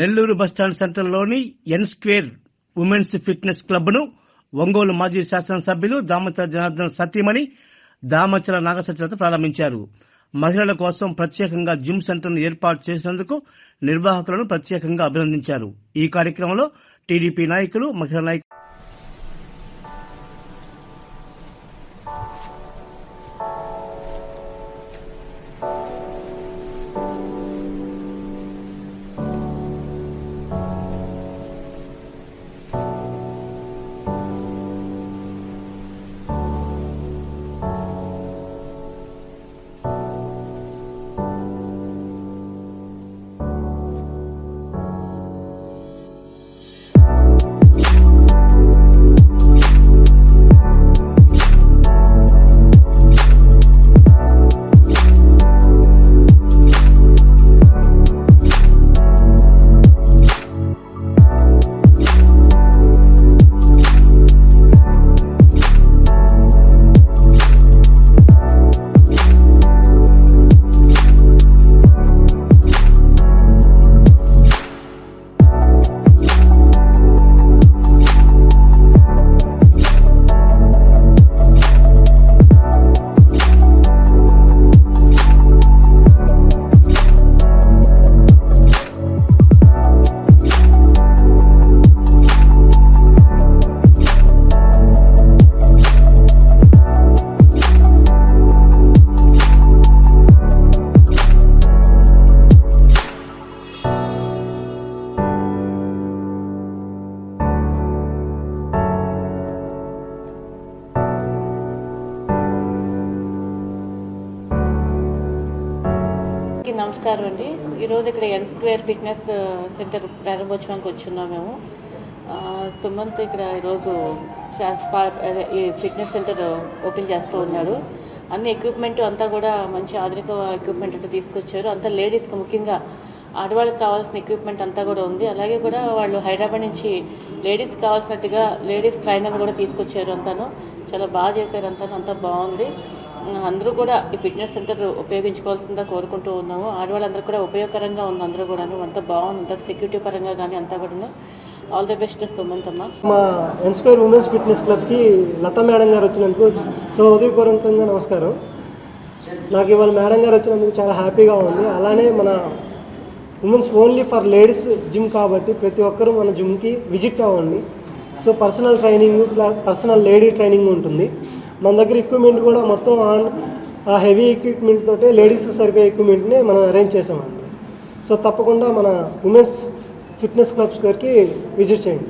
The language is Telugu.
నెల్లూరు బస్టాండ్ సెంటర్లోని ఎన్ స్క్వేర్ ఉమెన్స్ ఫిట్నెస్ క్లబ్ను ఒంగోలు మాజీ శాసనసభ్యులు దామచల జనార్దన్ సతీమణి దామచల నాగసత్యవతి ప్రారంభించారు. మహిళల కోసం ప్రత్యేకంగా జిమ్ సెంటర్ను ఏర్పాటు చేసినందుకు నిర్వాహకులను ప్రత్యేకంగా అభినందించారు. ఈ కార్యక్రమంలో టీడీపీ నాయకులు, మహిళా నాయకులు నమస్కారం అండి. ఈరోజు ఇక్కడ ఎన్ స్క్వేర్ ఫిట్నెస్ సెంటర్ ప్రారంభోత్సవానికి వచ్చున్నాం మేము. సుమంత్ ఇక్కడ ఈరోజు ఈ ఫిట్నెస్ సెంటర్ ఓపెన్ చేస్తూ ఉన్నాడు. అన్ని ఎక్విప్మెంట్ అంతా కూడా మంచి ఆధునిక ఎక్విప్మెంట్ అంటే తీసుకొచ్చారు. అంతా లేడీస్కి, ముఖ్యంగా ఆడవాళ్ళకి కావాల్సిన ఎక్విప్మెంట్ అంతా కూడా ఉంది. అలాగే కూడా వాళ్ళు హైదరాబాద్ నుంచి లేడీస్కి కావాల్సినట్టుగా లేడీస్ ట్రైనర్ కూడా తీసుకొచ్చారు. అంతాను చాలా బాగా చేశారు. అంతా బాగుంది. అందరూ కూడా ఈ ఫిట్నెస్ సెంటర్ ఉపయోగించుకోవాల్సిందిగా కోరుకుంటూ ఉన్నాము. ఆడవాళ్ళందరూ కూడా ఉపయోగకరంగా ఉంది. అందరూ కూడా అంతా బాగుంది. అంతా సెక్యూరిటీ పరంగా కానీ అంతా కూడా ఆల్ ది బెస్ట్ సుమంత్ అమ్మ. మా ఎన్ స్క్వేర్ ఉమెన్స్ ఫిట్నెస్ క్లబ్కి లతా మేడం గారు వచ్చినందుకు హృదయపూర్వకంగా నమస్కారం. నాకు ఇవాళ మేడం గారు వచ్చినందుకు చాలా హ్యాపీగా ఉంది. అలానే మన women's only for ladies gym కాబట్టి ప్రతి ఒక్కరూ మన జిమ్కి విజిట్ అవ్వండి. So personal training, personal lady training ఉంటుంది. మన దగ్గర ఎక్విప్మెంట్ కూడా మొత్తం ఆ హెవీ ఎక్విప్మెంట్ తోటే లేడీస్కి సరిపోయే ఎక్విప్మెంట్ని మనం అరేంజ్ చేసామండి. సో తప్పకుండా మన ఉమెన్స్ ఫిట్నెస్ క్లబ్స్ గారికి విజిట్ చేయండి.